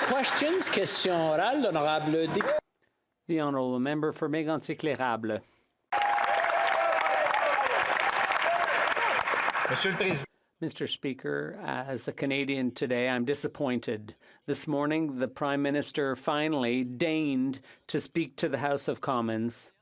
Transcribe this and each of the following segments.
Questions? Question orale, l'honorable député. The honourable member for Mégantic l'Érable. Monsieur le Président. Mr. Speaker, as a Canadian today, I'm disappointed. This morning, the Prime Minister finally deigned to speak to the House of Commons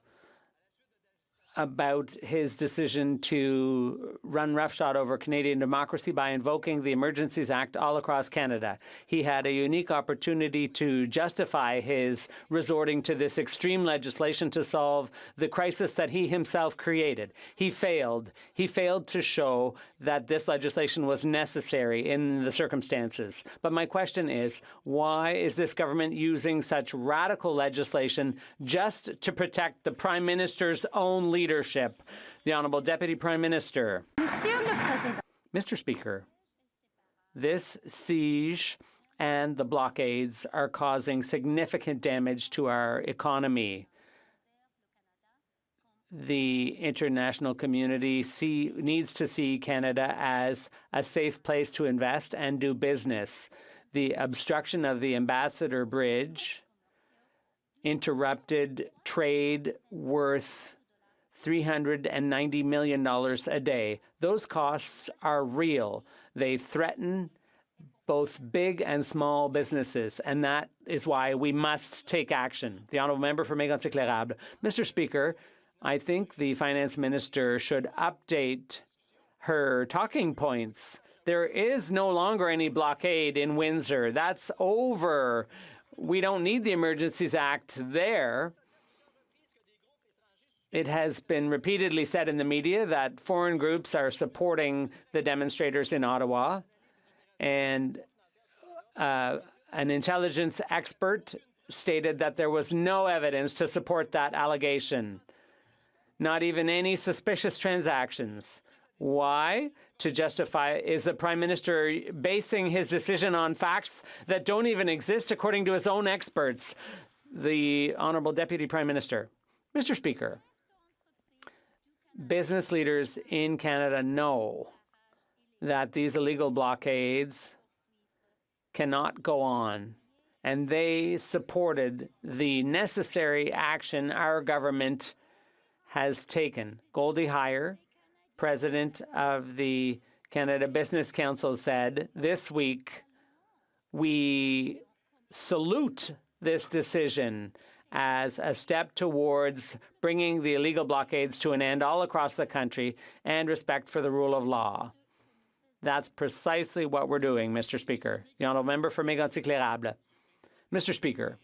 about his decision to run roughshod over Canadian democracy by invoking the Emergencies Act all across Canada. He had a unique opportunity to justify his resorting to this extreme legislation to solve the crisis that he himself created. He failed. He failed to show that this legislation was necessary in the circumstances. But my question is, why is this government using such radical legislation just to protect the Prime Minister's own leadership? The Honourable Deputy Prime Minister. Mr. Speaker, this siege and the blockades are causing significant damage to our economy. The international community needs to see Canada as a safe place to invest and do business. The obstruction of the Ambassador Bridge interrupted trade worth $390 million a day. Those costs are real. They threaten both big and small businesses, and that is why we must take action. The honourable member for Mégantic l'Érable. Mr. Speaker, I think the Finance Minister should update her talking points. There is no longer any blockade in Windsor. That's over. We don't need the Emergencies Act there. It has been repeatedly said in the media that foreign groups are supporting the demonstrators in Ottawa, and an intelligence expert stated that there was no evidence to support that allegation, not even any suspicious transactions. Why? To justify, is the Prime Minister basing his decision on facts that don't even exist according to his own experts? The Honourable Deputy Prime Minister. Mr. Speaker, business leaders in Canada know that these illegal blockades cannot go on, and they supported the necessary action our government has taken. Goldie Heyer, president of the Canada Business Council, said this week, we salute this decision as a step towards bringing the illegal blockades to an end all across the country and respect for the rule of law. That's precisely what we're doing, Mr. Speaker. The honourable member for Mégantic l'Érable. Mr. Speaker,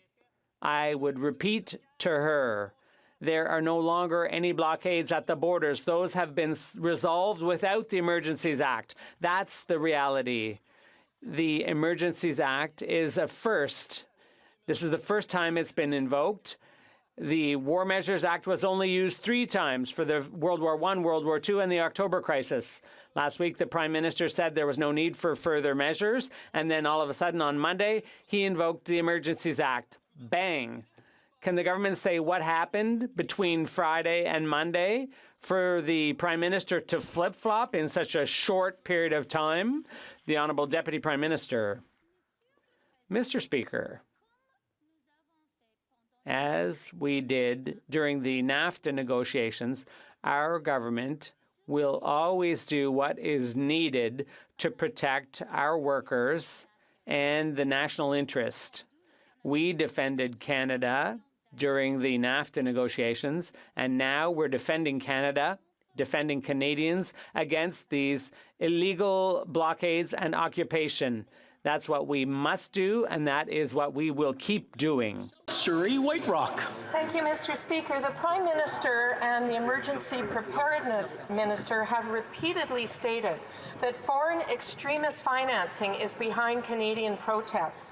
I would repeat to her, there are no longer any blockades at the borders. Those have been resolved without the Emergencies Act. That's the reality. The Emergencies Act is a first. This is the first time it's been invoked. The War Measures Act was only used 3 times for the World War I, World War II, and the October crisis. Last week, the Prime Minister said there was no need for further measures, and then all of a sudden on Monday, he invoked the Emergencies Act. Bang. Can the government say what happened between Friday and Monday for the Prime Minister to flip-flop in such a short period of time? The Honourable Deputy Prime Minister. Mr. Speaker, as we did during the NAFTA negotiations, our government will always do what is needed to protect our workers and the national interest. We defended Canada during the NAFTA negotiations, and now we're defending Canada, defending Canadians against these illegal blockades and occupation. That's what we must do, and that is what we will keep doing. Surrey White Rock. Thank you, Mr. Speaker. The Prime Minister and the Emergency Preparedness Minister have repeatedly stated that foreign extremist financing is behind Canadian protests.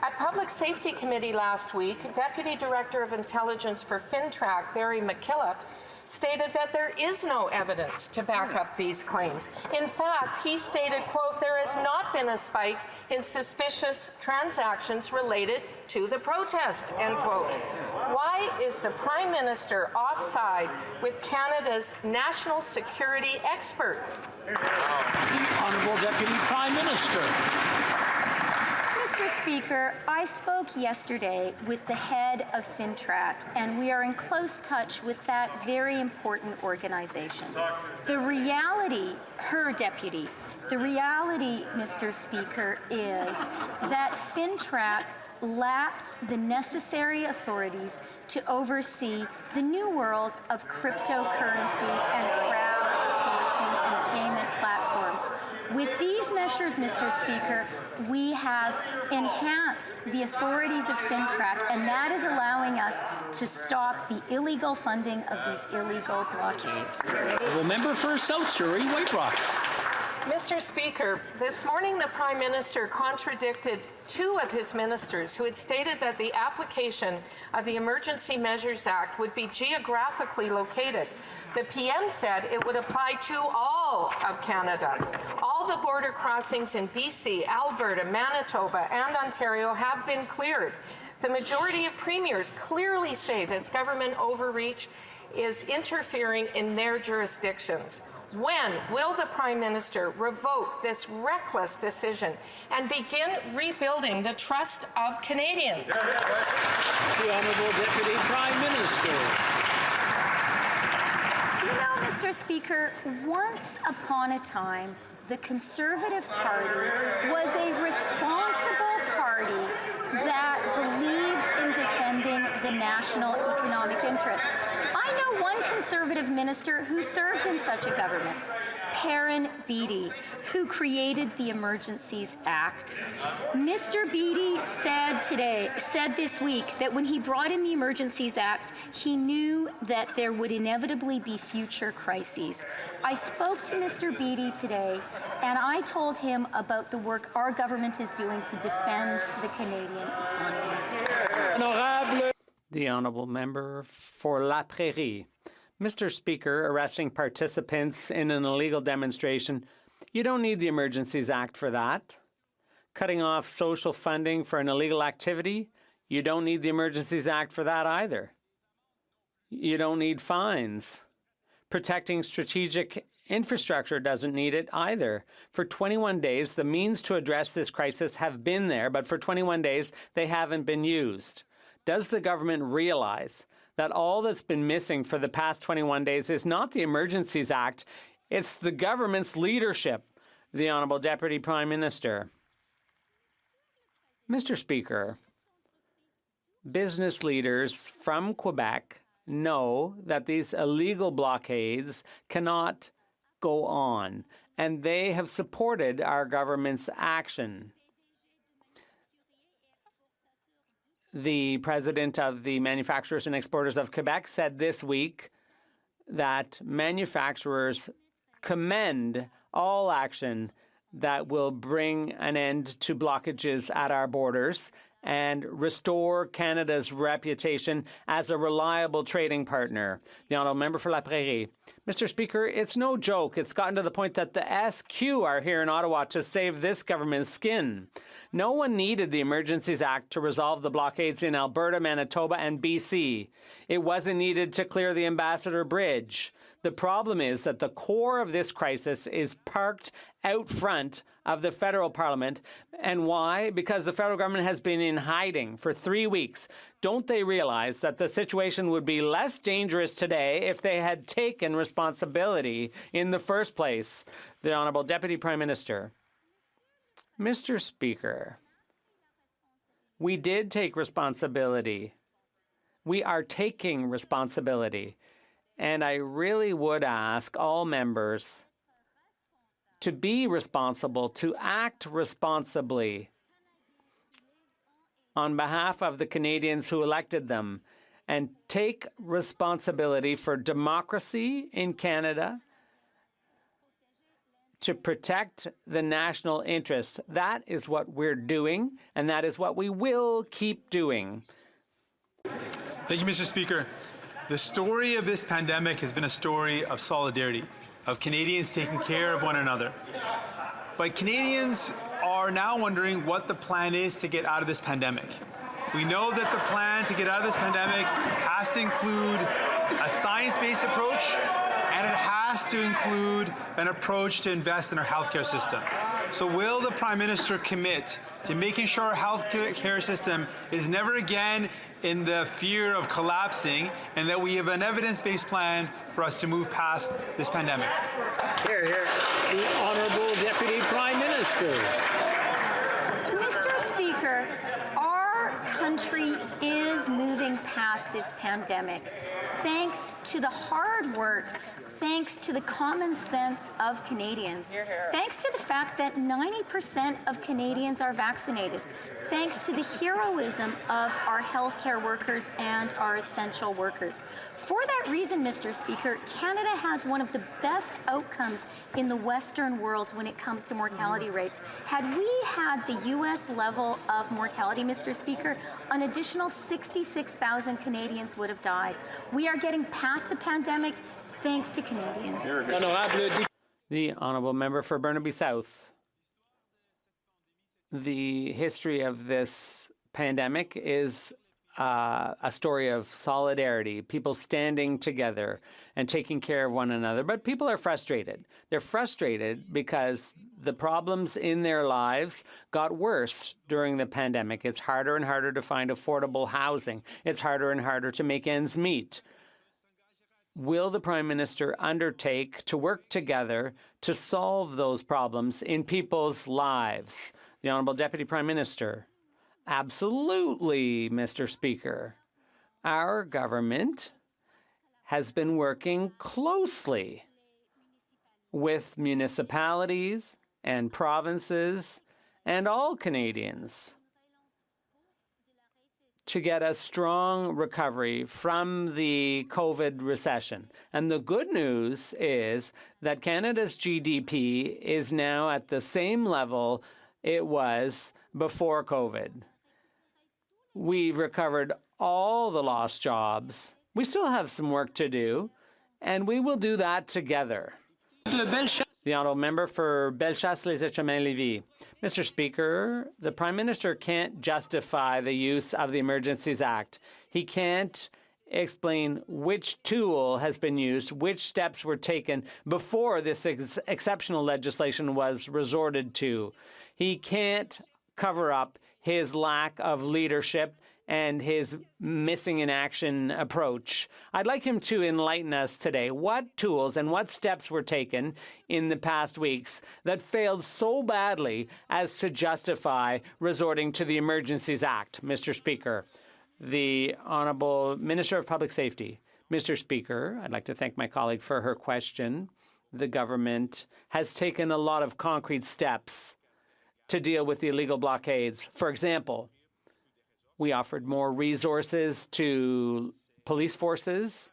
At Public Safety Committee last week, Deputy Director of Intelligence for FinTrack, Barry McKillop, stated that there is no evidence to back up these claims. In fact, he stated, quote, there has not been a spike in suspicious transactions related to the protest, end quote. Why is the Prime Minister offside with Canada's national security experts? The Honourable Deputy Prime Minister. Mr. Speaker, I spoke yesterday with the head of FINTRAC, and we are in close touch with that very important organization. The reality, her deputy, the reality, Mr. Speaker, is that FINTRAC lacked the necessary authorities to oversee the new world of cryptocurrency and crowdsourcing and payment platforms. With these measures, Mr. Speaker, we have enhanced the authorities of FINTRAC, and that is allowing us to stop the illegal funding of these illegal blockades. The member for South Surrey, White Rock. Mr. Speaker, this morning the Prime Minister contradicted two of his ministers who had stated that the application of the Emergency Measures Act would be geographically located. The PM said it would apply to all of Canada. All the border crossings in BC, Alberta, Manitoba, and Ontario have been cleared. The majority of premiers clearly say this government overreach is interfering in their jurisdictions. When will the Prime Minister revoke this reckless decision and begin rebuilding the trust of Canadians? The Honourable Deputy Prime Minister. You know, Mr. Speaker, once upon a time, the Conservative Party was a responsible party that believed in defending the national economic interest. I know one Conservative minister who served in such a government, Perrin Beattie, who created the Emergencies Act. Mr. Beattie said this week that when he brought in the Emergencies Act, he knew that there would inevitably be future crises. I spoke to Mr. Beattie today, and I told him about the work our government is doing to defend the Canadian economy. The honourable member for La Prairie. Mr. Speaker, arresting participants in an illegal demonstration, you don't need the Emergencies Act for that. Cutting off social funding for an illegal activity, you don't need the Emergencies Act for that either. You don't need fines. Protecting strategic infrastructure doesn't need it either. For 21 days, the means to address this crisis have been there, but for 21 days, they haven't been used. Does the government realize that all that's been missing for the past 21 days is not the Emergencies Act, it's the government's leadership? The Honourable Deputy Prime Minister. Mr. Speaker, business leaders from Quebec know that these illegal blockades cannot go on, and they have supported our government's action. The president of the Manufacturers and Exporters of Quebec said this week that manufacturers commend all action that will bring an end to blockages at our borders and restore Canada's reputation as a reliable trading partner. The honourable member for La Prairie. Mr. Speaker, it's no joke. It's gotten to the point that the SQ are here in Ottawa to save this government's skin. No one needed the Emergencies Act to resolve the blockades in Alberta, Manitoba, and BC. It wasn't needed to clear the Ambassador Bridge. The problem is that the core of this crisis is parked out front of the federal parliament. And why? Because the federal government has been in hiding for 3 weeks. Don't they realize that the situation would be less dangerous today if they had taken responsibility in the first place? The Honourable Deputy Prime Minister. Mr. Speaker, we did take responsibility. We are taking responsibility. And I really would ask all members to be responsible, to act responsibly on behalf of the Canadians who elected them, and take responsibility for democracy in Canada, to protect the national interest. That is what we're doing, and that is what we will keep doing. Thank you, Mr. Speaker. The story of this pandemic has been a story of solidarity, of Canadians taking care of one another. But Canadians are now wondering what the plan is to get out of this pandemic. We know that the plan to get out of this pandemic has to include a science-based approach, and it has to include an approach to invest in our healthcare system. So will the Prime Minister commit to making sure our health care system is never again in the fear of collapsing, and that we have an evidence-based plan for us to move past this pandemic? Hear, hear. The Honourable Deputy Prime Minister. Mr. Speaker, our country is moving past this pandemic thanks to the hard work, thanks to the common sense of Canadians, thanks to the fact that 90% of Canadians are vaccinated, thanks to the heroism of our healthcare workers and our essential workers. For that reason, Mr. Speaker, Canada has one of the best outcomes in the Western world when it comes to mortality rates. Had we had the U.S. level of mortality, Mr. Speaker, an additional 66,000 Canadians would have died. We are getting past the pandemic thanks to Canadians. The honourable member for Burnaby South. The history of this pandemic is a story of solidarity, people standing together and taking care of one another. But people are frustrated. They're frustrated because the problems in their lives got worse during the pandemic. It's harder and harder to find affordable housing. It's harder and harder to make ends meet. Will the Prime Minister undertake to work together to solve those problems in people's lives? The Honourable Deputy Prime Minister. Absolutely, Mr. Speaker. Our government has been working closely with municipalities and provinces and all Canadians to get a strong recovery from the COVID recession. And the good news is that Canada's GDP is now at the same level it was before COVID. We've recovered all the lost jobs. We still have some work to do, and we will do that together. The honourable member for Bellechasse-les-Etchemins-Lévis. Mr. Speaker, the Prime Minister can't justify the use of the Emergencies Act. He can't explain which tool has been used, which steps were taken before this exceptional legislation was resorted to. He can't cover up his lack of leadership and his missing in action approach. I'd like him to enlighten us today. What tools and what steps were taken in the past weeks that failed so badly as to justify resorting to the Emergencies Act, Mr. Speaker? The Honourable Minister of Public Safety. Mr. Speaker, I'd like to thank my colleague for her question. The government has taken a lot of concrete steps to deal with the illegal blockades. For example, we offered more resources to police forces,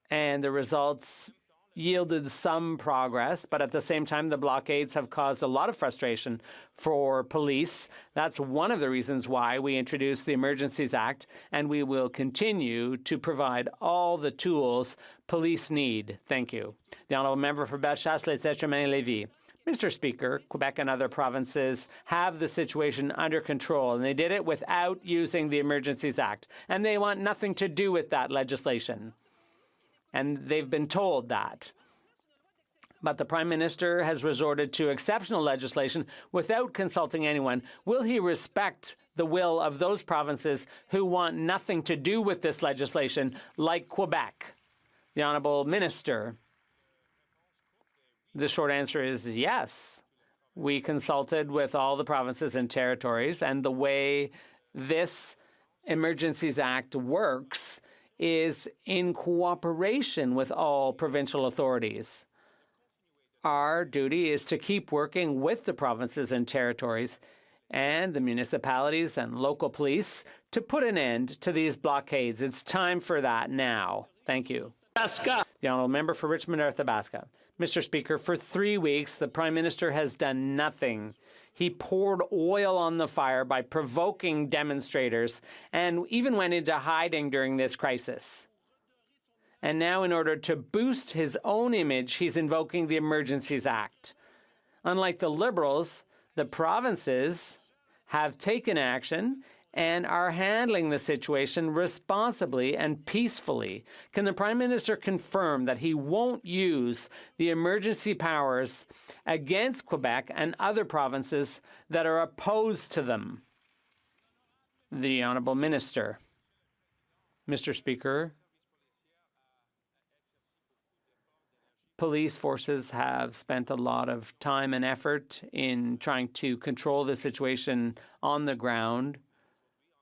and the results yielded some progress, but at the same time, the blockades have caused a lot of frustration for police. That's one of the reasons why we introduced the Emergencies Act, and we will continue to provide all the tools police need. Thank you. The honourable member for Bellechasse-les-Etchemins-Lévis. Mr. Speaker, Quebec and other provinces have the situation under control, and they did it without using the Emergencies Act. And they want nothing to do with that legislation. And they've been told that. But the Prime Minister has resorted to exceptional legislation without consulting anyone. Will he respect the will of those provinces who want nothing to do with this legislation, like Quebec? The Honourable Minister. The short answer is yes. We consulted with all the provinces and territories, and the way this Emergencies Act works is in cooperation with all provincial authorities. Our duty is to keep working with the provinces and territories and the municipalities and local police to put an end to these blockades. It's time for that now. Thank you. The honourable member for Richmond-Athabasca. Mr. Speaker, for 3 weeks, the Prime Minister has done nothing. He poured oil on the fire by provoking demonstrators and even went into hiding during this crisis. And now, in order to boost his own image, he's invoking the Emergencies Act. Unlike the Liberals, the provinces have taken action and are handling the situation responsibly and peacefully. Can the Prime Minister confirm that he won't use the emergency powers against Quebec and other provinces that are opposed to them? The Honourable Minister. Mr. Speaker, police forces have spent a lot of time and effort in trying to control the situation on the ground.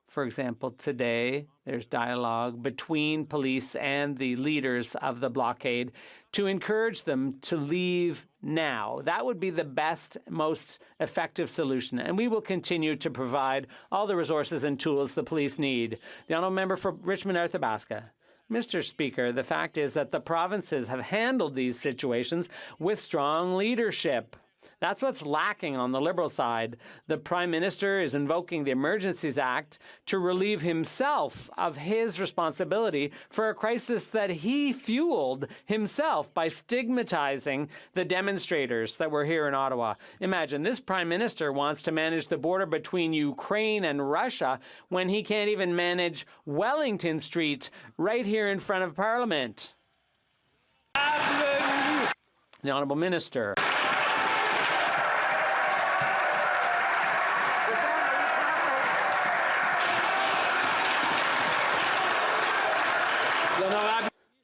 For example, today, there's dialogue between police and the leaders of the blockade to encourage them to leave now. That would be the best, most effective solution. And we will continue to provide all the resources and tools the police need. The Honourable Member for Richmond Arthabaska. Mr. Speaker, the fact is that the provinces have handled these situations with strong leadership. That's what's lacking on the Liberal side. The Prime Minister is invoking the Emergencies Act to relieve himself of his responsibility for a crisis that he fueled himself by stigmatizing the demonstrators that were here in Ottawa. Imagine, this Prime Minister wants to manage the border between Ukraine and Russia when he can't even manage Wellington Street right here in front of Parliament. The Honourable Minister.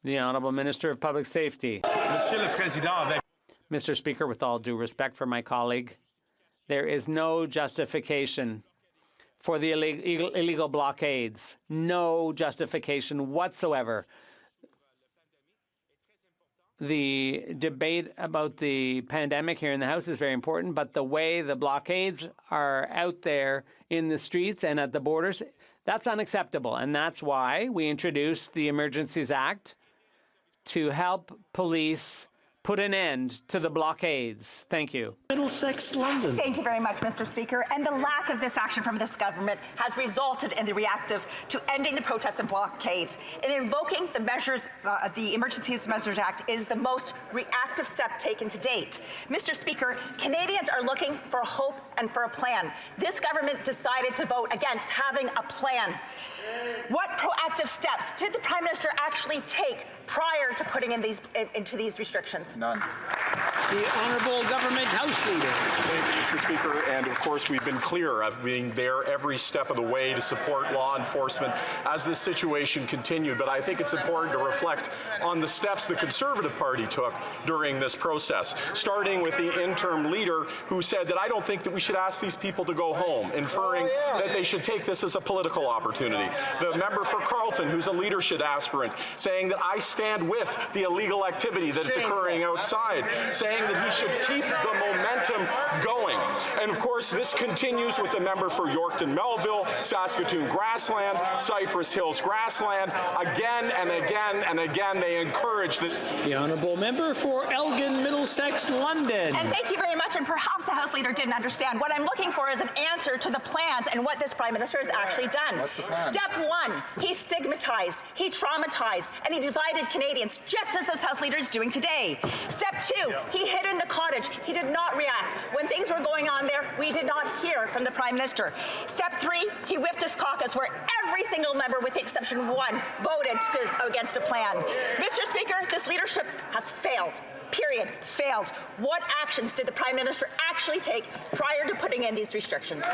The Honourable Minister of Public Safety. Mr. Speaker, with all due respect for my colleague, there is no justification for the illegal blockades. No justification whatsoever. The debate about the pandemic here in the House is very important, but the way the blockades are out there in the streets and at the borders, that's unacceptable. And that's why we introduced the Emergencies Act to help police put an end to the blockades. Thank you. Middlesex, London. Thank you very much, Mr. Speaker. And the lack of this action from this government has resulted in the reactive to ending the protests and blockades. In invoking the measures, the Emergencies Measures Act is the most reactive step taken to date. Mr. Speaker, Canadians are looking for hope and for a plan. This government decided to vote against having a plan. What proactive steps did the Prime Minister actually take prior to putting in into these restrictions? None. The Honourable Government House Leader. Thank you, Mr. Speaker. And of course, we've been clear of being there every step of the way to support law enforcement as this situation continued. But I think it's important to reflect on the steps the Conservative Party took during this process, starting with the interim leader who said that I don't think that we should ask these people to go home, inferring that they should take this as a political opportunity. The member for Carleton, who's a leadership aspirant, saying that I stand with the illegal activity that is occurring outside, saying that he should keep the momentum going. And of course, this continues with the member for Yorkton Melville, Saskatoon Grassland, Cypress Hills Grassland. Again and again and again, they encourage that. The Honourable Member for Elgin, Middlesex, London. And thank you very much. And perhaps the House Leader didn't understand. What I'm looking for is an answer to the plans and what this Prime Minister has actually done. Step one, he stigmatized, he traumatized, and he divided Canadians, just as this House Leader is doing today. Step two, he hid in the cottage. He did not react. When things were going on there, we did not hear from the Prime Minister. Step three, he whipped his caucus where every single member, with the exception of one, voted against a plan. Mr. Speaker, this leadership has failed. Period. Failed. What actions did the Prime Minister actually take prior to putting in these restrictions?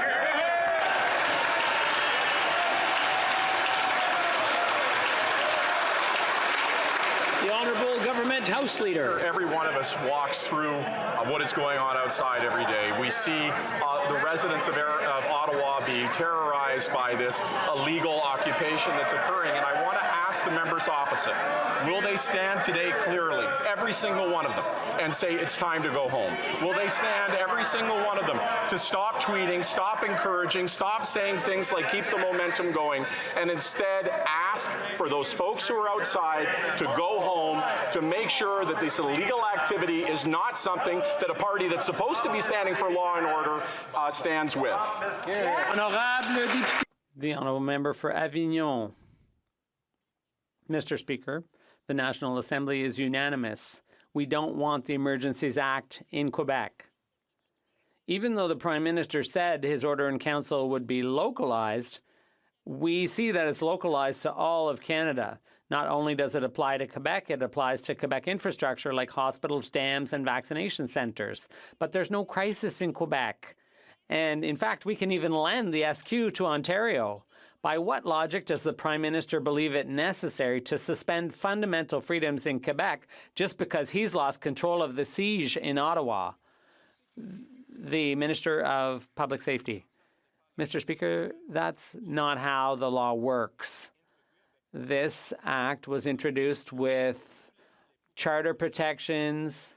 The Honourable Government House Leader. Every one of us walks through what is going on outside every day. We see the residents of Ottawa be terrorized by this illegal occupation that's occurring, and I want to ask the members opposite, will they stand today clearly, every single one of them, and say it's time to go home? Will they stand, every single one of them, to stop tweeting, stop encouraging, stop saying things like keep the momentum going, and instead ask for those folks who are outside to go home, to make sure that this illegal activity is not something that a party that's supposed to be standing for law and order stands with? The Honourable Member for Avignon. Mr. Speaker, the National Assembly is unanimous. We don't want the Emergencies Act in Quebec. Even though the Prime Minister said his order in council would be localized, we see that it's localized to all of Canada. Not only does it apply to Quebec, it applies to Quebec infrastructure like hospitals, dams, and vaccination centres. But there's no crisis in Quebec. And in fact, we can even lend the SQ to Ontario. By what logic does the Prime Minister believe it necessary to suspend fundamental freedoms in Quebec just because he's lost control of the siege in Ottawa? The Minister of Public Safety. Mr. Speaker, that's not how the law works. This act was introduced with charter protections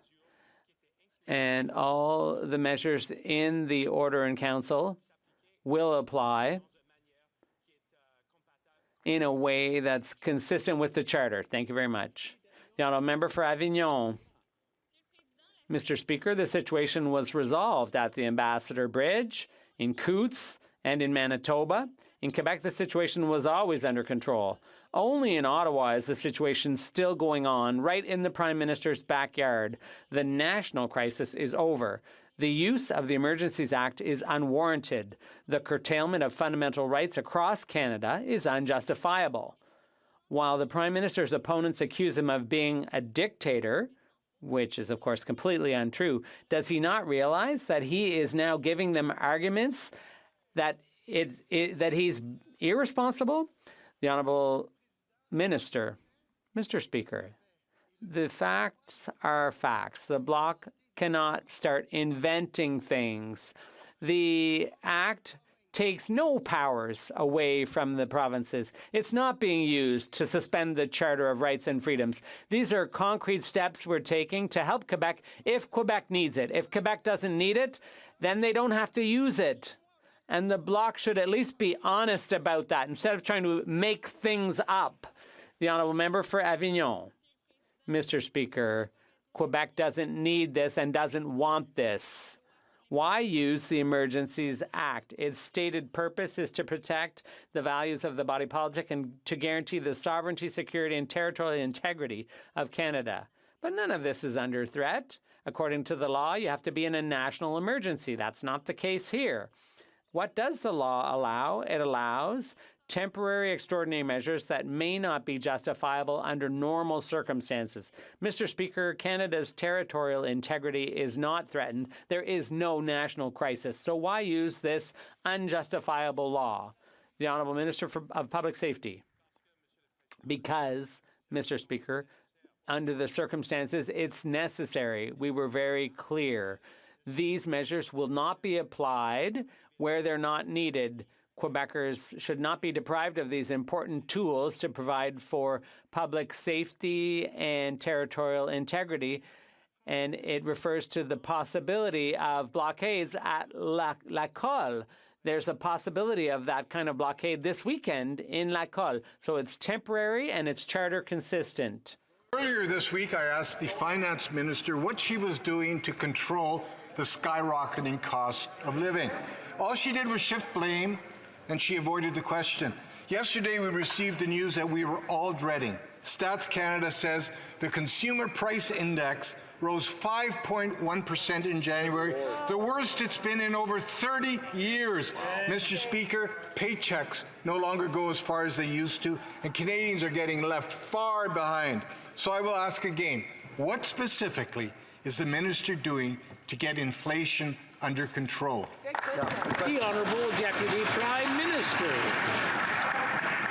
and all the measures in the Order in Council will apply in a way that's consistent with the Charter. Thank you very much. The honourable member for Avignon. Mr. Speaker, the situation was resolved at the Ambassador Bridge, in Coutts, and in Manitoba. In Quebec, the situation was always under control. Only in Ottawa is the situation still going on, right in the Prime Minister's backyard. The national crisis is over. The use of the Emergencies Act is unwarranted. The curtailment of fundamental rights across Canada is unjustifiable. While the Prime Minister's opponents accuse him of being a dictator, which is, of course, completely untrue, does he not realize that he is now giving them arguments that that he's irresponsible? The Honourable Minister. Mr. Speaker, the facts are facts. The Bloc cannot start inventing things. The Act takes no powers away from the provinces. It's not being used to suspend the Charter of Rights and Freedoms. These are concrete steps we're taking to help Quebec if Quebec needs it. If Quebec doesn't need it, then they don't have to use it. And the Bloc should at least be honest about that instead of trying to make things up. The honourable member for Avignon. Mr. Speaker, Quebec doesn't need this and doesn't want this. Why use the Emergencies Act? Its stated purpose is to protect the values of the body politic and to guarantee the sovereignty, security, and territorial integrity of Canada. But none of this is under threat. According to the law, you have to be in a national emergency. That's not the case here. What does the law allow? It allows temporary extraordinary measures that may not be justifiable under normal circumstances. Mr. Speaker, Canada's territorial integrity is not threatened. There is no national crisis. So why use this unjustifiable law? The Honourable Minister of Public Safety. Because, Mr. Speaker, under the circumstances, it's necessary. We were very clear. These measures will not be applied where they're not needed. Quebecers should not be deprived of these important tools to provide for public safety and territorial integrity. And it refers to the possibility of blockades at Lacolle. There's a possibility of that kind of blockade this weekend in Lacolle. So it's temporary and it's charter consistent. Earlier this week, I asked the finance minister what she was doing to control the skyrocketing cost of living. All she did was shift blame, and she avoided the question. Yesterday, we received the news that we were all dreading. Stats Canada says the Consumer Price Index rose 5.1% in January, the worst it's been in over 30 years. Mr. Speaker, paychecks no longer go as far as they used to, and Canadians are getting left far behind. So I will ask again, what specifically is the minister doing to get inflation under control? The Honourable Deputy Prime Minister.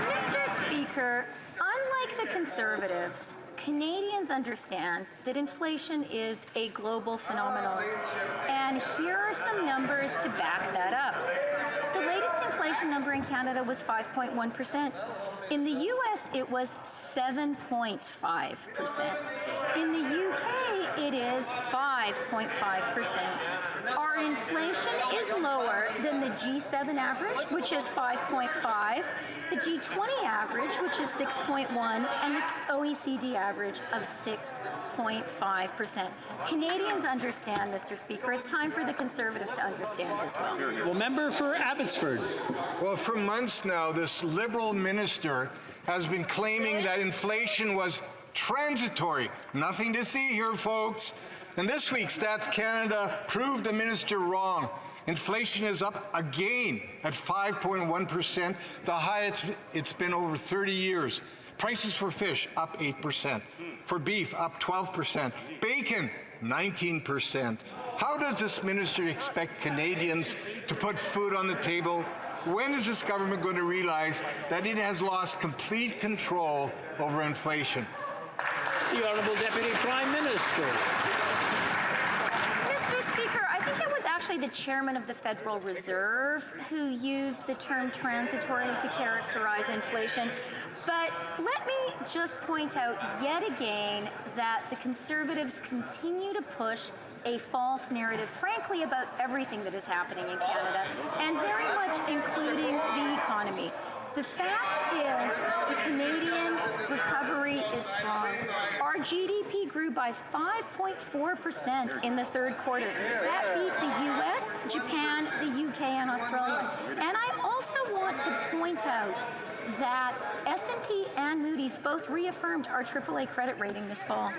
Mr. Speaker, unlike the Conservatives, Canadians understand that inflation is a global phenomenon. And here are some numbers to back that up. The latest inflation number in Canada was 5.1%. In the US, it was 7.5%. In the UK, it is 5.5%. Our inflation is lower than the G7 average, which is 5.5, the G20 average, which is 6.1, and the OECD average of 6.5%. Canadians understand, Mr. Speaker. It's time for the Conservatives to understand as well. Well, member for Abbotsford. Well, for months now, this Liberal minister has been claiming that inflation was transitory. Nothing to see here, folks. And this week, Stats Canada proved the minister wrong. Inflation is up again at 5.1%, the highest it's been over 30 years. Prices for fish up 8%, for beef up 12%, bacon 19%. How does this minister expect Canadians to put food on the table? When is this government going to realize that it has lost complete control over inflation? The Honourable Deputy Prime Minister. Mr. Speaker, I think it was actually the chairman of the Federal Reserve who used the term transitory to characterize inflation. But let me just point out yet again that the Conservatives continue to push a false narrative, frankly, about everything that is happening in Canada, and very much including the economy. The fact is, the Canadian recovery is strong. Our GDP grew by 5.4% in the third quarter. That beat the US, Japan, the UK, and Australia. And I also want to point out that S&P and Moody's both reaffirmed our AAA credit rating this fall.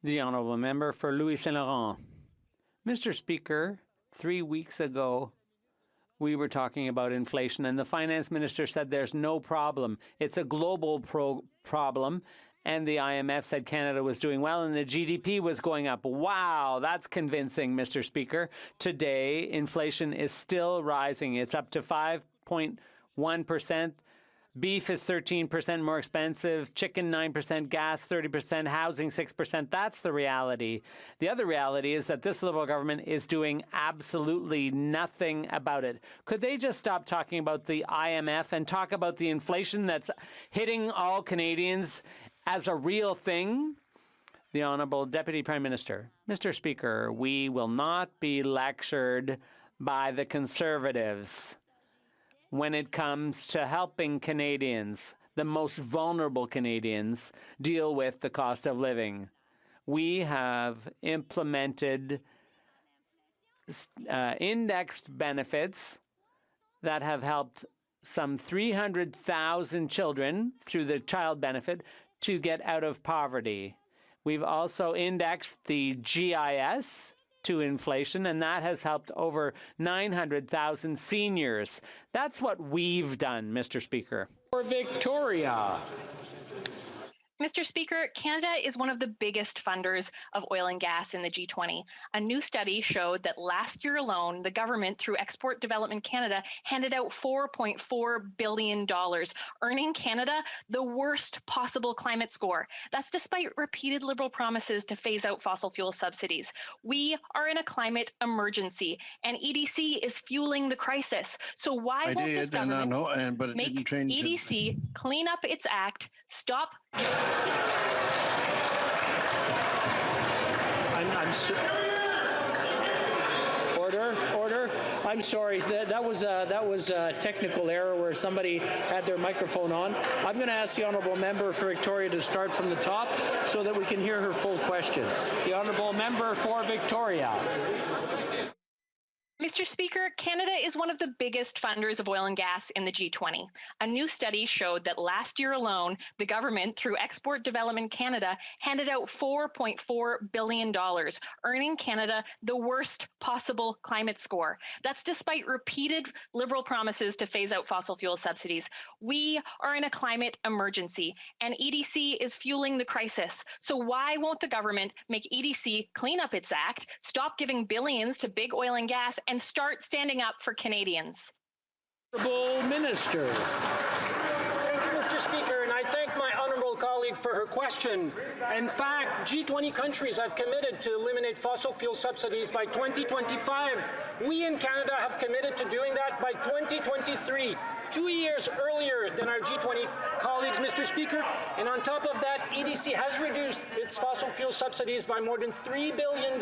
The Honourable Member for Louis Saint Laurent. Mr. Speaker, 3 weeks ago, we were talking about inflation, and the Finance Minister said there's no problem. It's a global problem, and the IMF said Canada was doing well, and the GDP was going up. Wow, that's convincing, Mr. Speaker. Today, inflation is still rising. It's up to 5.1%. Beef is 13% more expensive, chicken 9%, gas 30%, housing 6%. That's the reality. The other reality is that this Liberal government is doing absolutely nothing about it. Could they just stop talking about the IMF and talk about the inflation that's hitting all Canadians as a real thing? The Honourable Deputy Prime Minister. Mr. Speaker, we will not be lectured by the Conservatives when it comes to helping Canadians, the most vulnerable Canadians, deal with the cost of living. We have implemented indexed benefits that have helped some 300,000 children through the child benefit to get out of poverty. We've also indexed the GIS to inflation, and that has helped over 900,000 seniors. That's what we've done, Mr. Speaker. For Victoria. Mr. Speaker, Canada is one of the biggest funders of oil and gas in the G20. A new study showed that last year alone, the government, through Export Development Canada, handed out $4.4 billion, earning Canada the worst possible climate score. That's despite repeated Liberal promises to phase out fossil fuel subsidies. We are in a climate emergency, and EDC is fueling the crisis. So why won't this government make EDC clean up its act, stop... Order. I'm sorry. That was a technical error where somebody had their microphone on. I'm going to ask the Honourable Member for Victoria to start from the top so that we can hear her full question. The Honourable Member for Victoria. Mr. Speaker, Canada is one of the biggest funders of oil and gas in the G20. A new study showed that last year alone, the government, through Export Development Canada, handed out $4.4 billion, earning Canada the worst possible climate score. That's despite repeated Liberal promises to phase out fossil fuel subsidies. We are in a climate emergency, and EDC is fueling the crisis. So why won't the government make EDC clean up its act, stop giving billions to big oil and gas, and start standing up for Canadians? Honourable Minister. Thank you, Mr. Speaker, and I thank my honourable colleague for her question. In fact, G20 countries have committed to eliminate fossil fuel subsidies by 2025. We in Canada have committed to doing that by 2023. 2 years earlier than our G20 colleagues, Mr. Speaker. And on top of that, EDC has reduced its fossil fuel subsidies by more than $3 billion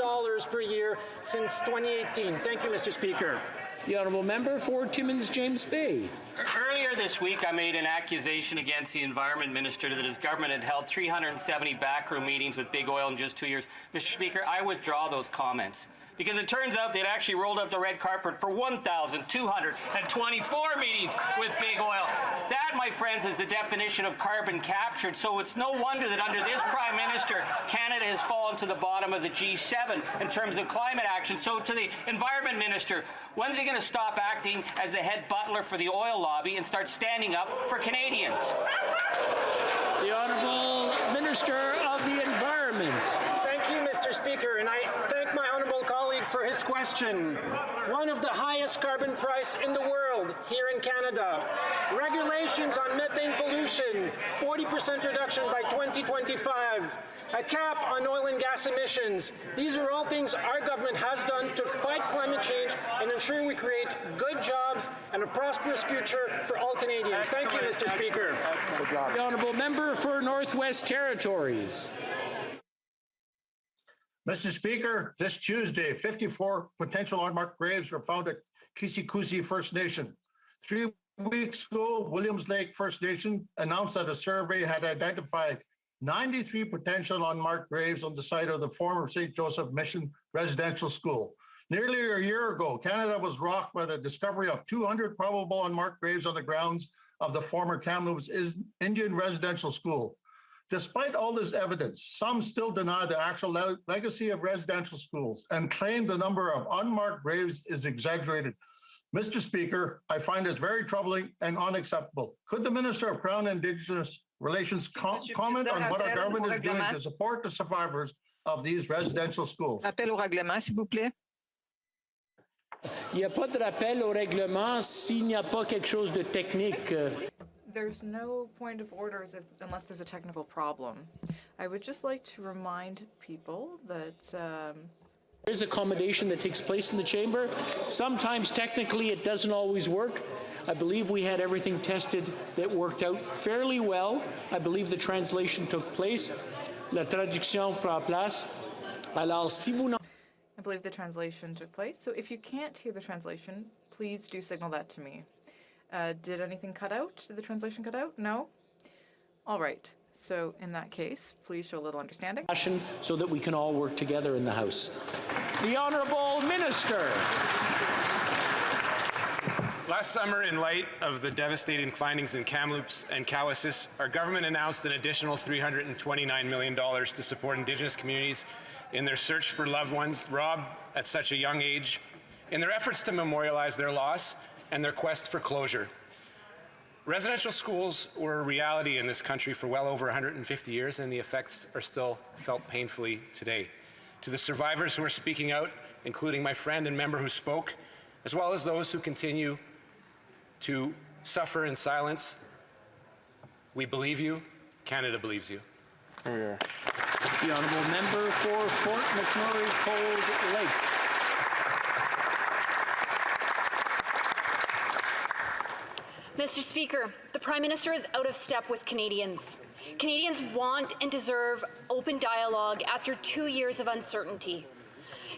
per year since 2018. Thank you, Mr. Speaker. The Honourable Member for Timmins James Bay. Earlier this week, I made an accusation against the Environment Minister that his government had held 370 backroom meetings with big oil in just 2 years. Mr. Speaker, I withdraw those comments, because it turns out they'd actually rolled out the red carpet for 1,224 meetings with big oil. That That, my friends, is the definition of carbon captured. So it's no wonder that under this Prime Minister, Canada has fallen to the bottom of the G7 in terms of climate action. So to the Environment Minister, when's he going to stop acting as the head butler for the oil lobby and start standing up for Canadians? The Honourable Minister of the Environment. Thank you, Mr. Speaker, and I thank my honourable colleague for his question. One of the highest carbon price in the world here in Canada. Regulations on methane pollution, 40% reduction by 2025. A cap on oil and gas emissions. These are all things our government has done to fight climate change and ensure we create good jobs and a prosperous future for all Canadians. Thank you, Mr. Speaker. The Honourable Member for Northwest Territories. Mr. Speaker, this Tuesday, 54 potential unmarked graves were found at Kisikusi First Nation. 3 weeks ago, Williams Lake First Nation announced that a survey had identified 93 potential unmarked graves on the site of the former St. Joseph Mission Residential School. Nearly a year ago, Canada was rocked by the discovery of 200 probable unmarked graves on the grounds of the former Kamloops Indian Residential School. Despite all this evidence, some still deny the actual legacy of residential schools and claim the number of unmarked graves is exaggerated. Mr. Speaker, I find this very troubling and unacceptable. Could the Minister of Crown and Indigenous Relations comment on what our government is doing to support the survivors of these residential schools? Appel au règlement, s'il vous plaît. Il n'y a pas de rappel au règlement s'il n'y a pas quelque chose de technique. There's no point of orders unless there's a technical problem. I would just like to remind people that There's accommodation that takes place in the chamber. Sometimes technically it doesn't always work. I believe we had everything tested that worked out fairly well. I believe the translation took place. La traduction prend place. Alors, si vous I believe the translation took place. So if you can't hear the translation, please do signal that to me. Did anything cut out? Did the translation cut out? No? All right. So in that case, please show a little understanding. So that we can all work together in the House. The Honourable Minister. Last summer, in light of the devastating findings in Kamloops and Cowessess, our government announced an additional $329 million to support Indigenous communities in their search for loved ones robbed at such a young age, in their efforts to memorialize their loss and their quest for closure. Residential schools were a reality in this country for well over 150 years, and the effects are still felt painfully today. To the survivors who are speaking out, including my friend and member who spoke, as well as those who continue to suffer in silence, we believe you. Canada believes you. The Honourable Member for Fort McMurray Cold Lake. Mr. Speaker, the Prime Minister is out of step with Canadians. Canadians want and deserve open dialogue after 2 years of uncertainty.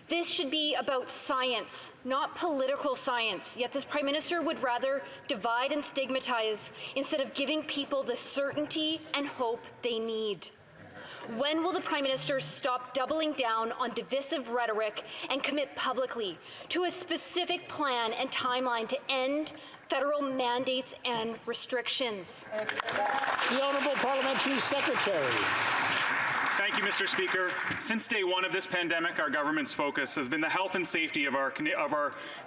This should be about science, not political science, yet this Prime Minister would rather divide and stigmatize instead of giving people the certainty and hope they need. When will the Prime Minister stop doubling down on divisive rhetoric and commit publicly to a specific plan and timeline to end federal mandates and restrictions? The Honourable Parliamentary Secretary. Thank you, Mr. Speaker. Since day one of this pandemic, our government's focus has been the health and safety of our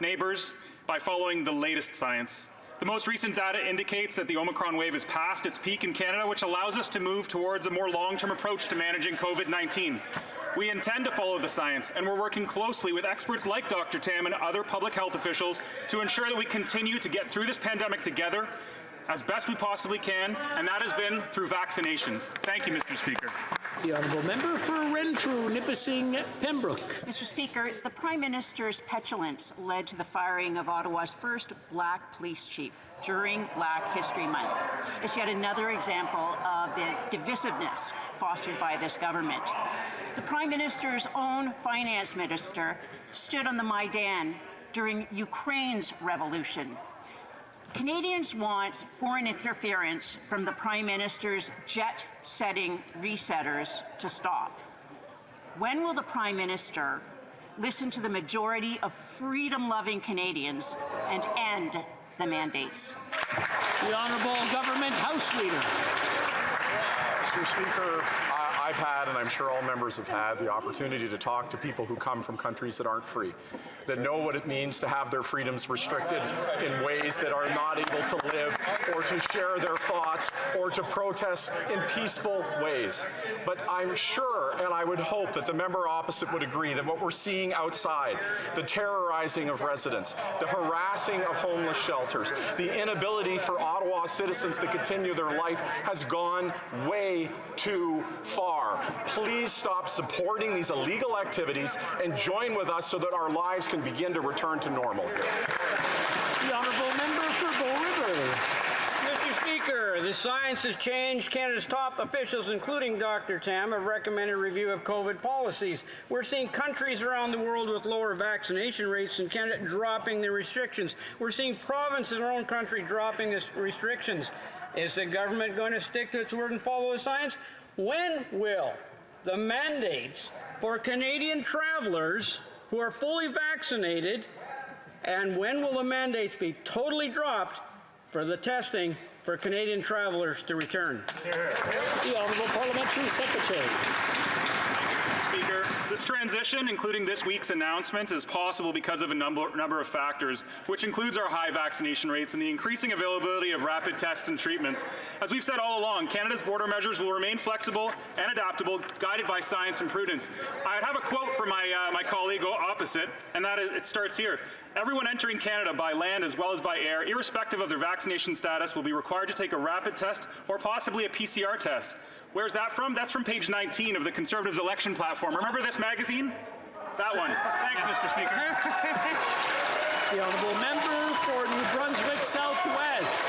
neighbours by following the latest science. The most recent data indicates that the Omicron wave is past its peak in Canada, which allows us to move towards a more long-term approach to managing COVID-19. We intend to follow the science, and we're working closely with experts like Dr. Tam and other public health officials to ensure that we continue to get through this pandemic together as best we possibly can, and that has been through vaccinations. Thank you, Mr. Speaker. The Honourable Member for Renfrew, Nipissing, Pembroke. Mr. Speaker, the Prime Minister's petulance led to the firing of Ottawa's first Black police chief during Black History Month. It's yet another example of the divisiveness fostered by this government. The Prime Minister's own finance minister stood on the Maidan during Ukraine's revolution. Canadians want foreign interference from the Prime Minister's jet-setting resetters to stop. When will the Prime Minister listen to the majority of freedom-loving Canadians and end the mandates? The Honourable Government House Leader. Mr. Speaker, I've had, and I'm sure all members have had, the opportunity to talk to people who come from countries that aren't free, that know what it means to have their freedoms restricted in ways that are not able to live or to share their thoughts or to protest in peaceful ways. But I'm sure, and I would hope that the member opposite would agree that what we're seeing outside, the terrorizing of residents, the harassing of homeless shelters, the inability for Ottawa citizens to continue their life has gone way too far. Please stop supporting these illegal activities and join with us so that our lives can begin to return to normal. The Honourable Member for Bow River. Mr. Speaker, the science has changed. Canada's top officials, including Dr. Tam, have recommended review of COVID policies. We're seeing countries around the world with lower vaccination rates and Canada dropping the restrictions. We're seeing provinces in our own country dropping the restrictions. Is the government going to stick to its word and follow the science? When will the mandates for Canadian travelers who are fully vaccinated, and when will the mandates be totally dropped for the testing for Canadian travelers to return? The Honourable Parliamentary Secretary. Speaker, this transition, including this week's announcement, is possible because of a number of factors, which includes our high vaccination rates and the increasing availability of rapid tests and treatments. As we've said all along, Canada's border measures will remain flexible and adaptable, guided by science and prudence. I have a quote from my colleague opposite, and that is, it starts here. Everyone entering Canada by land as well as by air, irrespective of their vaccination status, will be required to take a rapid test or possibly a PCR test. Where's that from? That's from page 19 of the Conservatives' election platform. Remember this magazine? That one. Thanks, Mr. Speaker. The Honourable Member for New Brunswick Southwest.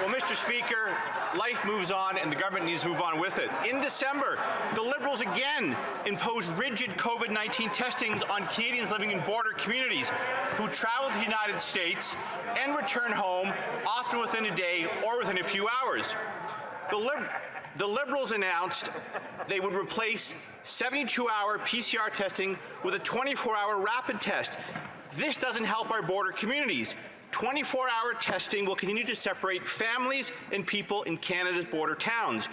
Well, Mr. Speaker, life moves on and the government needs to move on with it. In December, the Liberals again imposed rigid COVID-19 testings on Canadians living in border communities who travel to the United States and return home, often within a day or within a few hours. The Liberals announced they would replace 72-hour PCR testing with a 24-hour rapid test. This doesn't help our border communities. 24-hour testing will continue to separate families and people in Canada's border towns.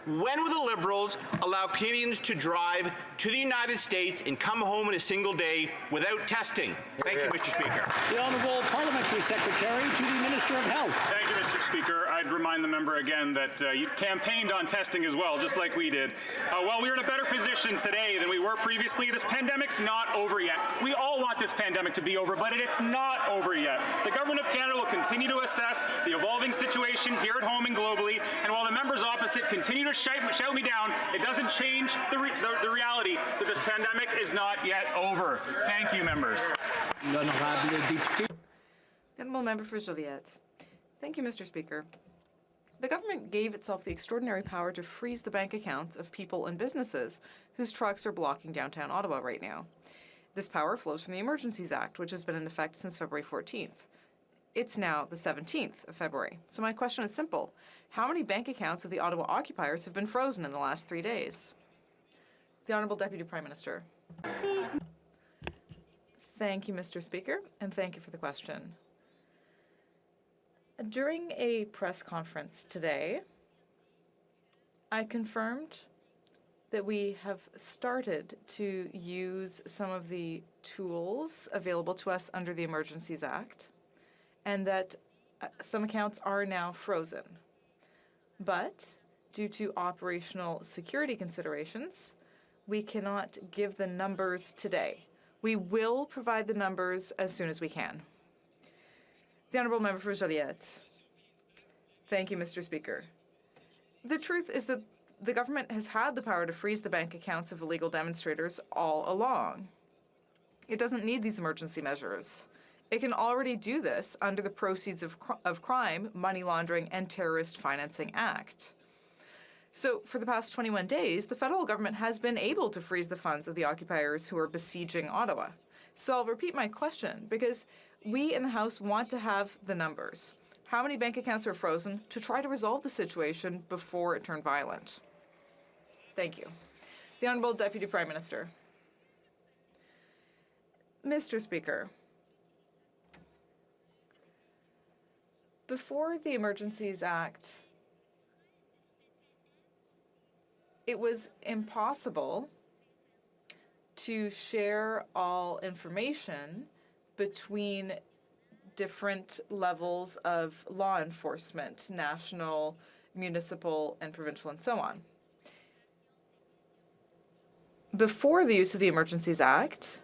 When will the Liberals allow Canadians to drive to the United States and come home in a single day without testing? Thank you, Mr. Speaker. The Honourable Parliamentary Secretary to the Minister of Health. Thank you, Mr. Speaker. I'd remind the member again that you campaigned on testing as well, just like we did. While we're in a better position today than we were previously, this pandemic's not over yet. We all want this pandemic to be over, but it's not over yet. The Government of Canada will continue to assess the evolving situation here at home and globally, and while the members opposite continue to shout me down, it doesn't change the reality that this pandemic is not yet over. Thank you, members. The Honourable Member for Joliette. Thank you, Mr. Speaker. The government gave itself the extraordinary power to freeze the bank accounts of people and businesses whose trucks are blocking downtown Ottawa right now. This power flows from the Emergencies Act, which has been in effect since February 14th. It's now the 17th of February. So my question is simple. How many bank accounts of the Ottawa occupiers have been frozen in the last 3 days? The Honourable Deputy Prime Minister. Thank you, Mr. Speaker, and thank you for the question. During a press conference today, I confirmed that we have started to use some of the tools available to us under the Emergencies Act, and that some accounts are now frozen. But due to operational security considerations, we cannot give the numbers today. We will provide the numbers as soon as we can. The Honourable Member for Joliette. Thank you, Mr. Speaker. The truth is that the government has had the power to freeze the bank accounts of illegal demonstrators all along. It doesn't need these emergency measures. It can already do this under the Proceeds of Crime, Money Laundering, and Terrorist Financing Act. So for the past 21 days, the federal government has been able to freeze the funds of the occupiers who are besieging Ottawa. So I'll repeat my question, because we in the House want to have the numbers. How many bank accounts were frozen to try to resolve the situation before it turned violent? Thank you. The Honourable Deputy Prime Minister. Mr. Speaker, Before the Emergencies Act, it was impossible to share all information between different levels of law enforcement, national, municipal, and provincial, and so on. Before the use of the Emergencies Act,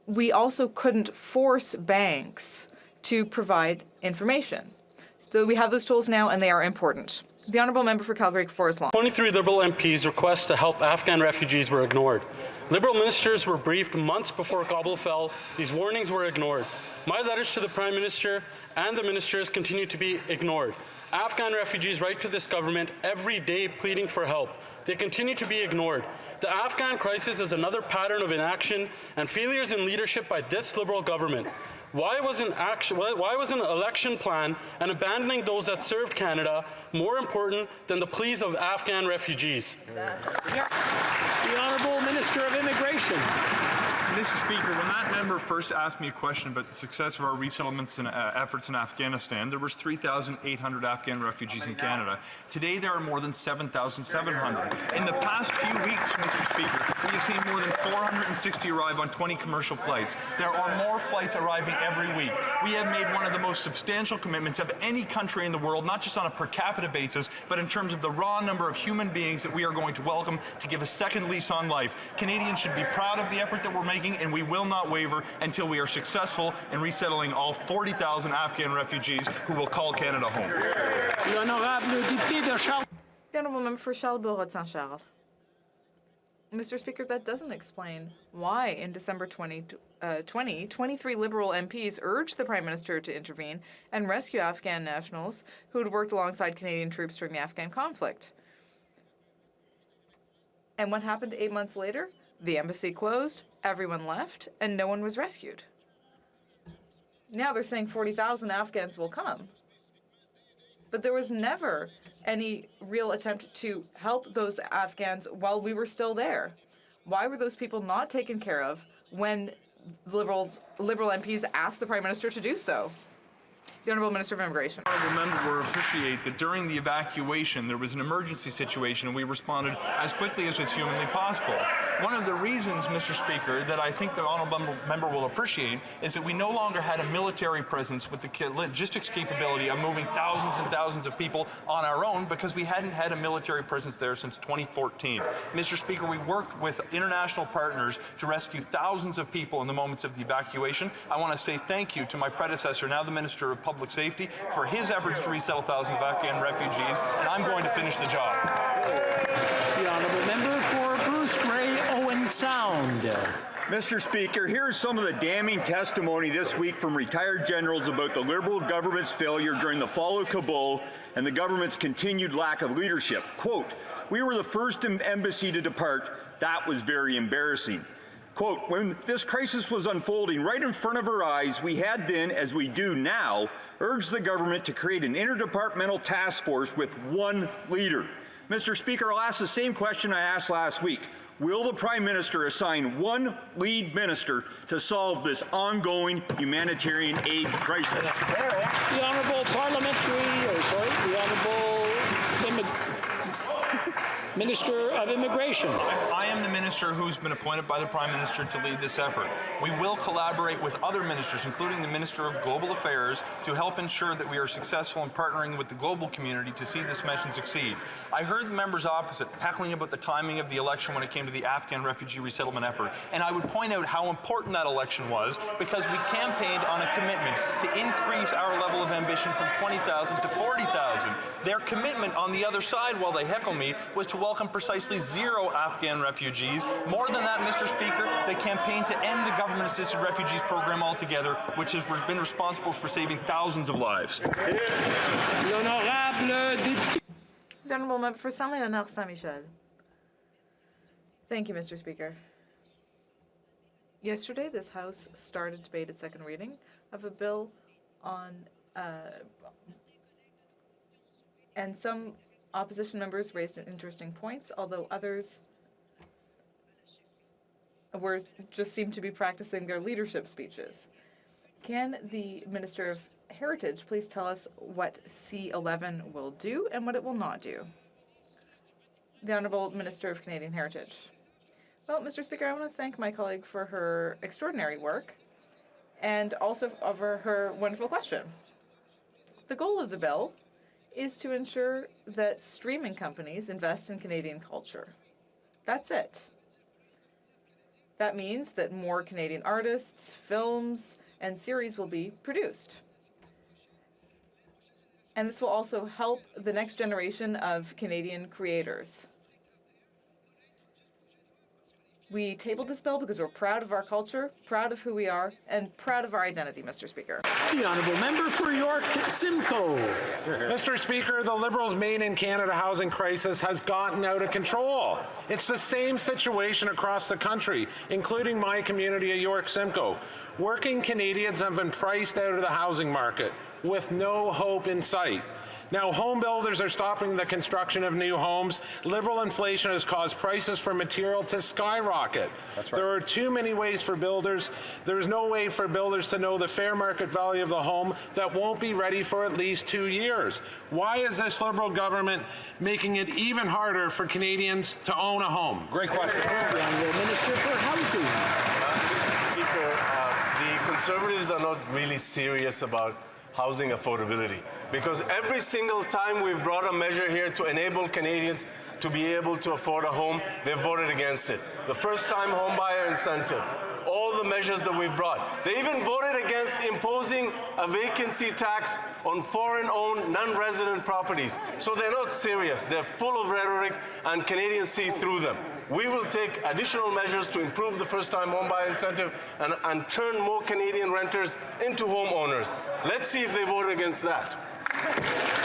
we also couldn't force banks to provide information. So we have those tools now, and they are important. The Honourable Member for Calgary Forest Lawn. 23 Liberal MPs' requests to help Afghan refugees were ignored. Liberal ministers were briefed months before Kabul fell. These warnings were ignored. My letters to the Prime Minister and the ministers continue to be ignored. Afghan refugees write to this government every day pleading for help. They continue to be ignored. The Afghan crisis is another pattern of inaction and failures in leadership by this Liberal government. Why was an election plan and abandoning those that served Canada more important than the pleas of Afghan refugees? The Honourable Minister of Immigration. Mr. Speaker, when that member first asked me a question about the success of our resettlements and efforts in Afghanistan, there was 3,800 Afghan refugees in Canada. Today, there are more than 7,700. In the past few weeks, Mr. Speaker, we have seen more than 460 arrive on 20 commercial flights. There are more flights arriving every week. We have made one of the most substantial commitments of any country in the world, not just on a per capita basis, but in terms of the raw number of human beings that we are going to welcome to give a second lease on life. Canadians should be proud of the effort that we're making, and we will not waver until we are successful in resettling all 40,000 Afghan refugees who will call Canada home. The Honourable Member for Charles-Bourg-Saint-Charles. Mr. Speaker, that doesn't explain why in December 2020, 23 Liberal MPs urged the Prime Minister to intervene and rescue Afghan nationals who had worked alongside Canadian troops during the Afghan conflict. And what happened 8 months later? The embassy closed, everyone left, and no one was rescued. Now they're saying 40,000 Afghans will come. But there was never any real attempt to help those Afghans while we were still there. Why were those people not taken care of when Liberal MPs asked the Prime Minister to do so? The Honourable Minister of Immigration. The Honourable Member will appreciate that during the evacuation there was an emergency situation and we responded as quickly as was humanly possible. One of the reasons, Mr. Speaker, that I think the Honourable Member will appreciate is that we no longer had a military presence with the logistics capability of moving thousands and thousands of people on our own because we hadn't had a military presence there since 2014. Mr. Speaker, we worked with international partners to rescue thousands of people in the moments of the evacuation. I want to say thank you to my predecessor, now the Minister of Public Safety, for his efforts to resettle thousands of Afghan refugees, and I'm going to finish the job. The Honourable Member for Bruce Grey, Owen Sound. Mr. Speaker, here's some of the damning testimony this week from retired generals about the Liberal government's failure during the fall of Kabul and the government's continued lack of leadership. Quote, "We were the first embassy to depart. That was very embarrassing." Quote, "When this crisis was unfolding right in front of our eyes, we had then, as we do now, urged the government to create an interdepartmental task force with one leader." Mr. Speaker, I'll ask the same question I asked last week. Will the Prime Minister assign one lead minister to solve this ongoing humanitarian aid crisis? The Honourable the Honourable Minister of Immigration. I am the minister who's been appointed by the Prime Minister to lead this effort. We will collaborate with other ministers, including the Minister of Global Affairs, to help ensure that we are successful in partnering with the global community to see this mission succeed. I heard the members opposite heckling about the timing of the election when it came to the Afghan refugee resettlement effort, and I would point out how important that election was because we campaigned on a commitment to increase our level of ambition from 20,000 to 40,000. Their commitment on the other side, while they heckle me, was to welcome precisely 0 Afghan refugees. More than that, Mr. Speaker, they campaigned to end the government-assisted refugees program altogether, which has been responsible for saving thousands of lives. The Honourable Member for Saint-Léonard Saint-Michel. Thank you, Mr. Speaker. Yesterday, this House started debate at second reading of a bill on, and some opposition members raised interesting points, although others just seemed to be practicing their leadership speeches. Can the Minister of Heritage please tell us what C11 will do and what it will not do? The Honourable Minister of Canadian Heritage. Well, Mr. Speaker, I want to thank my colleague for her extraordinary work and also for her wonderful question. The goal of the bill is to ensure that streaming companies invest in Canadian culture. That's it. That means that more Canadian artists, films, and series will be produced. And this will also help the next generation of Canadian creators. We tabled this bill because we're proud of our culture, proud of who we are, and proud of our identity, Mr. Speaker. The Honourable Member for York Simcoe. Mr. Speaker, the Liberals' Maine and Canada housing crisis has gotten out of control. It's the same situation across the country, including my community of York Simcoe. Working Canadians have been priced out of the housing market with no hope in sight. Now, home builders are stopping the construction of new homes. Liberal inflation has caused prices for material to skyrocket. That's right. There are too many ways for builders. There is no way for builders to know the fair market value of the home that won't be ready for at least 2 years. Why is this Liberal government making it even harder for Canadians to own a home? Great question. The Honourable Minister for Housing. Mr. Speaker, the Conservatives are not really serious about housing affordability, because every single time we've brought a measure here to enable Canadians to be able to afford a home, they've voted against it. The first-time homebuyer incentive, all the measures that we've brought. They even voted against imposing a vacancy tax on foreign-owned, non-resident properties. So they're not serious. They're full of rhetoric, and Canadians see through them. We will take additional measures to improve the first-time homebuyer incentive and turn more Canadian renters into homeowners. Let's see if they vote against that.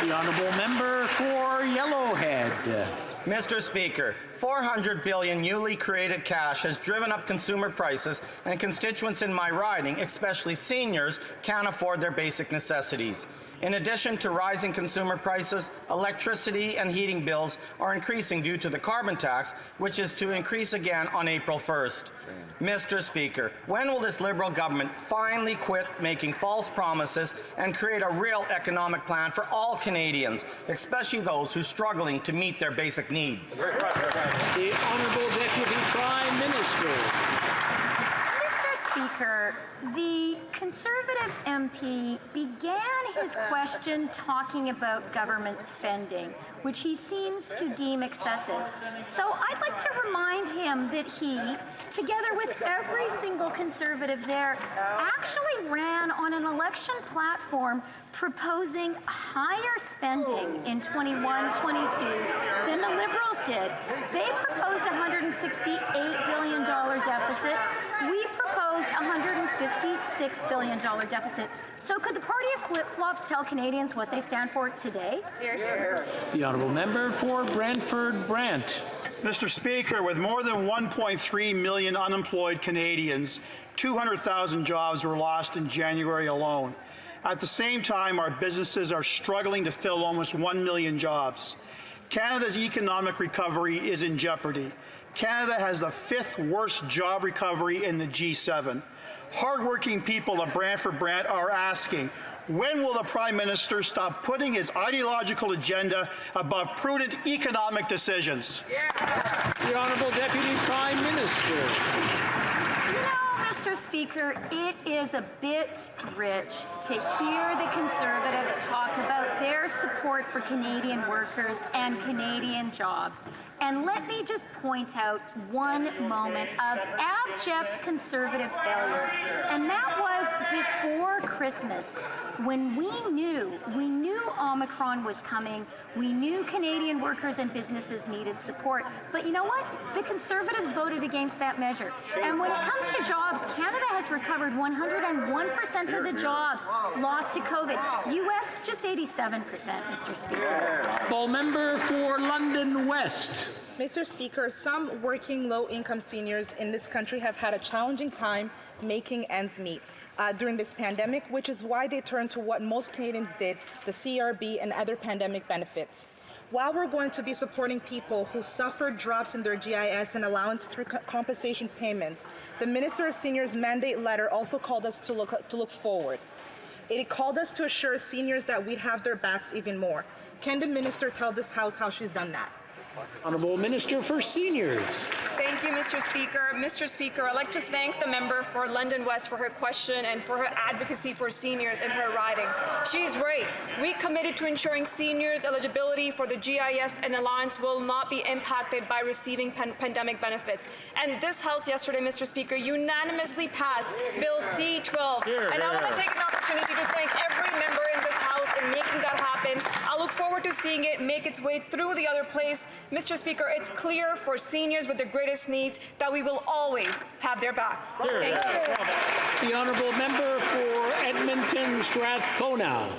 The Honourable Member for Yellowhead. Mr. Speaker, $400 billion newly created cash has driven up consumer prices, and constituents in my riding, especially seniors, can't afford their basic necessities. In addition to rising consumer prices, electricity and heating bills are increasing due to the carbon tax, which is to increase again on April 1st. Mr. Speaker, when will this Liberal government finally quit making false promises and create a real economic plan for all Canadians, especially those who are struggling to meet their basic needs? The Honourable Deputy Prime Minister. Mr. Speaker, the Conservative MP began his question talking about government spending, which he seems to deem excessive. So I'd like to remind him that he, together with every single Conservative there, actually ran on an election platform proposing higher spending in 21-22 than the Liberals did. They proposed a $168 billion deficit. We proposed a $156 billion deficit. So could the party of flip-flops tell Canadians what they stand for today? The Honourable Member for Brantford Brant. Mr. Speaker, with more than 1.3 million unemployed Canadians, 200,000 jobs were lost in January alone. At the same time, our businesses are struggling to fill almost 1 million jobs. Canada's economic recovery is in jeopardy. Canada has the 5th worst job recovery in the G7. Hardworking people of Brantford Brant are asking, when will the Prime Minister stop putting his ideological agenda above prudent economic decisions? The Honourable Deputy Prime Minister. Mr. Speaker, it is a bit rich to hear the Conservatives talk about their support for Canadian workers and Canadian jobs. And let me just point out one moment of abject Conservative failure. And that was before Christmas, when we knew Omicron was coming. We knew Canadian workers and businesses needed support. But you know what? The Conservatives voted against that measure. And when it comes to jobs, Canada has recovered 101% of the jobs lost to COVID. U.S., just 87%, Mr. Speaker. Full Member for London West. Mr. Speaker, some working low-income seniors in this country have had a challenging time making ends meet during this pandemic, which is why they turned to what most Canadians did, the CRB and other pandemic benefits. While we're going to be supporting people who suffered drops in their GIS and allowance through compensation payments, the Minister of Seniors' mandate letter also called us to look forward. It called us to assure seniors that we'd have their backs even more. Can the Minister tell this House how she's done that? Honourable Minister for Seniors. Thank you, Mr. Speaker. Mr. Speaker, I'd like to thank the member for London West for her question and for her advocacy for seniors in her riding. She's right. We committed to ensuring seniors' eligibility for the GIS and allowance will not be impacted by receiving pandemic benefits. And this House yesterday, Mr. Speaker, unanimously passed Bill C-12. And I want to take an opportunity to thank every member in this House in making that happen. I look forward to seeing it make its way through the other place. Mr. Speaker, it's clear for seniors with the greatest needs that we will always have their backs. Thank you. The honourable member for Edmonton Strathcona.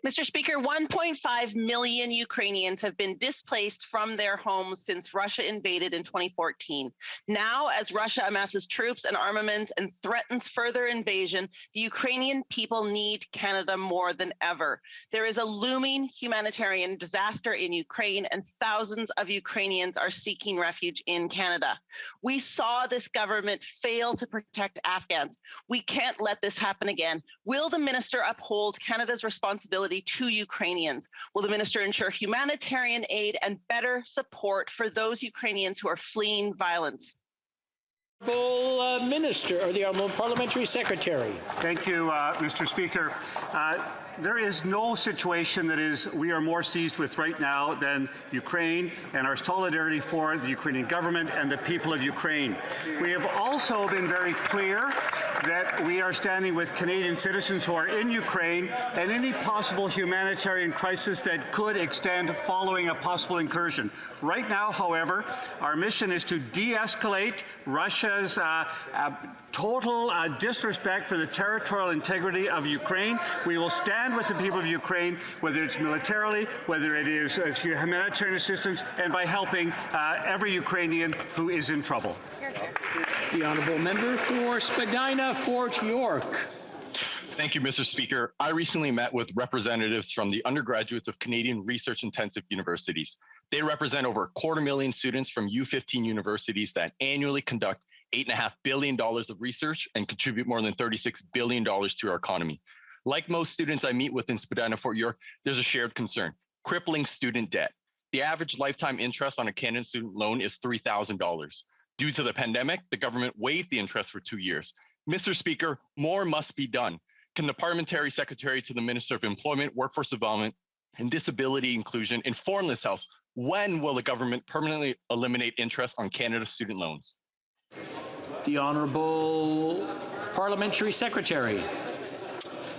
Mr. Speaker, 1.5 million Ukrainians have been displaced from their homes since Russia invaded in 2014. Now, as Russia amasses troops and armaments and threatens further invasion, the Ukrainian people need Canada more than ever. There is a looming humanitarian disaster in Ukraine, and thousands of Ukrainians are seeking refuge in Canada. We saw this government fail to protect Afghans. We can't let this happen again. Will the minister uphold Canada's responsibility to Ukrainians? Will the minister ensure humanitarian aid and better support for those Ukrainians who are fleeing violence? Honourable Minister, or the Honourable Parliamentary Secretary. Thank you, Mr. Speaker. There is no situation that we are more seized with right now than Ukraine and our solidarity for the Ukrainian government and the people of Ukraine. We have also been very clear that we are standing with Canadian citizens who are in Ukraine and any possible humanitarian crisis that could extend following a possible incursion. Right now, however, our mission is to de-escalate Russia's total disrespect for the territorial integrity of Ukraine. We will stand with the people of Ukraine, whether it's militarily, whether it is as humanitarian assistance, and by helping every Ukrainian who is in trouble. The honourable member for Spadina, Fort York. Thank you, Mr. Speaker. I recently met with representatives from the undergraduates of Canadian research-intensive universities. They represent over 250,000 students from U15 universities that annually conduct $8.5 billion of research and contribute more than $36 billion to our economy. Like most students I meet with in Spadina, Fort York, there's a shared concern: crippling student debt. The average lifetime interest on a Canadian student loan is $3,000. Due to the pandemic, the government waived the interest for 2 years. Mr. Speaker, more must be done. Can the Parliamentary Secretary to the Minister of Employment, Workforce Development, and Disability Inclusion inform this House, when will the government permanently eliminate interest on Canada's student loans? The Honourable Parliamentary Secretary.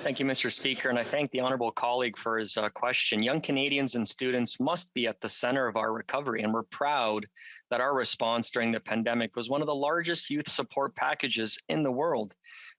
Thank you, Mr. Speaker, and I thank the honourable colleague for his question. Young Canadians and students must be at the centre of our recovery, and we're proud that our response during the pandemic was one of the largest youth support packages in the world.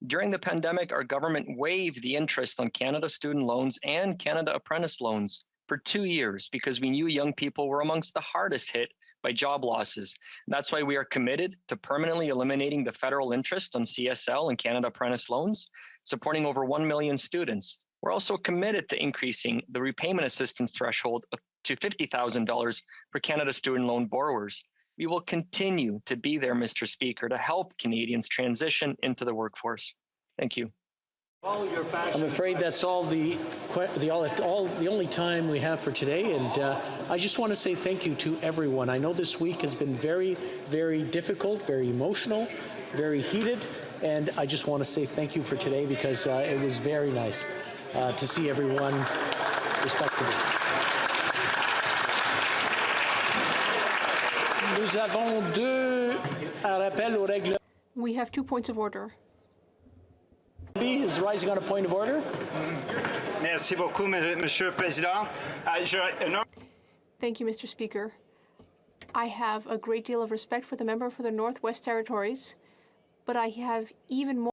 During the pandemic, our government waived the interest on Canada student loans and Canada apprentice loans for 2 years because we knew young people were amongst the hardest hit by job losses. That's why we are committed to permanently eliminating the federal interest on CSL and Canada apprentice loans, supporting over 1 million students. We're also committed to increasing the repayment assistance threshold to $50,000 for Canada student loan borrowers. We will continue to be there, Mr. Speaker, to help Canadians transition into the workforce. Thank you. I'm afraid that's all the only time we have for today, and I just want to say thank you to everyone. I know this week has been very, very difficult, very emotional, very heated, and I just want to say thank you for today because it was very nice to see everyone respectively. Nous avons deux rappels au règlement. We have 2 points of order. Is rising on a point of order. Merci beaucoup, Monsieur le Président. Thank you, Mr. Speaker. I have a great deal of respect for the member for the Northwest Territories, but I have even more